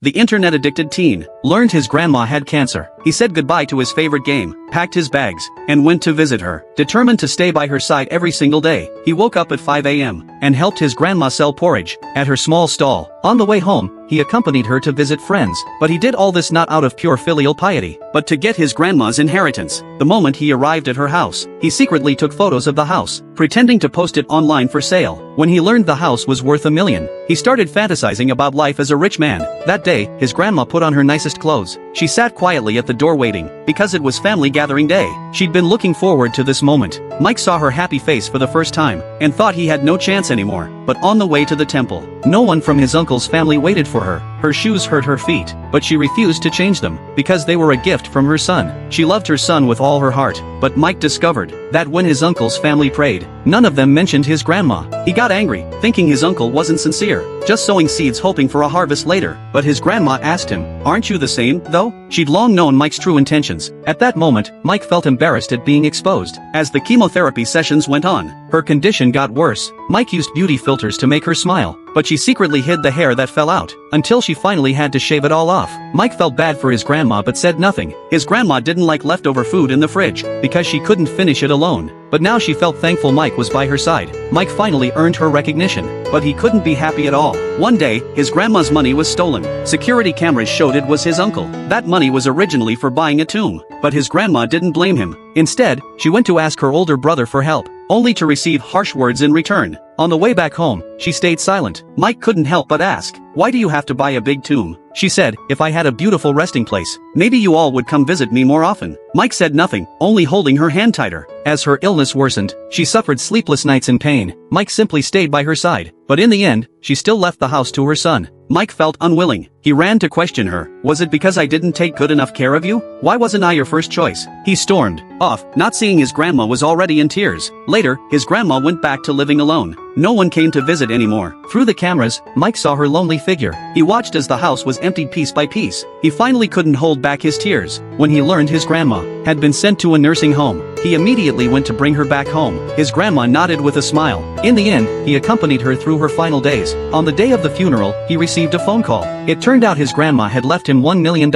The internet-addicted teen learned his grandma had cancer. He said goodbye to his favorite game, packed his bags, and went to visit her, determined to stay by her side every single day. He woke up at 5 a.m. and helped his grandma sell porridge at her small stall. On the way home, he accompanied her to visit friends, but he did all this not out of pure filial piety, but to get his grandma's inheritance. The moment he arrived at her house, he secretly took photos of the house, pretending to post it online for sale. When he learned the house was worth $1 million, he started fantasizing about life as a rich man. That day, his grandma put on her nicest clothes. She sat quietly at the door waiting, because it was family gathering day. She'd been looking forward to this moment. Mike saw her happy face for the first time, and thought he had no chance anymore. But on the way to the temple, no one from his uncle's family waited for her. Her shoes hurt her feet, but she refused to change them, because they were a gift from her son. She loved her son with all her heart, but Mike discovered that when his uncle's family prayed, none of them mentioned his grandma. He got angry, thinking his uncle wasn't sincere, just sowing seeds hoping for a harvest later. But his grandma asked him, "Aren't you the same, though?" She'd long known Mike's true intentions. At that moment, Mike felt embarrassed at being exposed. As the chemotherapy sessions went on, her condition got worse. Mike used beauty filters to make her smile, but she secretly hid the hair that fell out, until she finally had to shave it all off. Mike felt bad for his grandma but said nothing. His grandma didn't like leftover food in the fridge, because she couldn't finish it alone. But now she felt thankful Mike was by her side. Mike finally earned her recognition, but he couldn't be happy at all. One day, his grandma's money was stolen. Security cameras showed it was his uncle. That money was originally for buying a tomb, but his grandma didn't blame him. Instead, she went to ask her older brother for help, only to receive harsh words in return. On the way back home, she stayed silent. Mike couldn't help but ask, "Why do you have to buy a big tomb?" She said, "If I had a beautiful resting place, maybe you all would come visit me more often." Mike said nothing, only holding her hand tighter. As her illness worsened, she suffered sleepless nights in pain. Mike simply stayed by her side, but in the end, she still left the house to her son. Mike felt unwilling. He ran to question her. "Was it because I didn't take good enough care of you? Why wasn't I your first choice?" He stormed off, not seeing his grandma was already in tears. Later, his grandma went back to living alone. No one came to visit anymore. Through the cameras, Mike saw her lonely figure. He watched as the house was emptied piece by piece. He finally couldn't hold back his tears. When he learned his grandma had been sent to a nursing home, he immediately went to bring her back home. His grandma nodded with a smile. In the end, he accompanied her through her final days. On the day of the funeral, he received a phone call. It turned out his grandma had left him $1 million.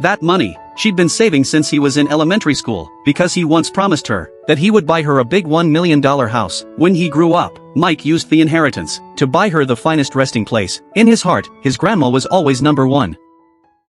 That money she'd been saving since he was in elementary school, because he once promised her that he would buy her a big $1 million house when he grew up. Mike used the inheritance to buy her the finest resting place. In his heart, his grandma was always number one.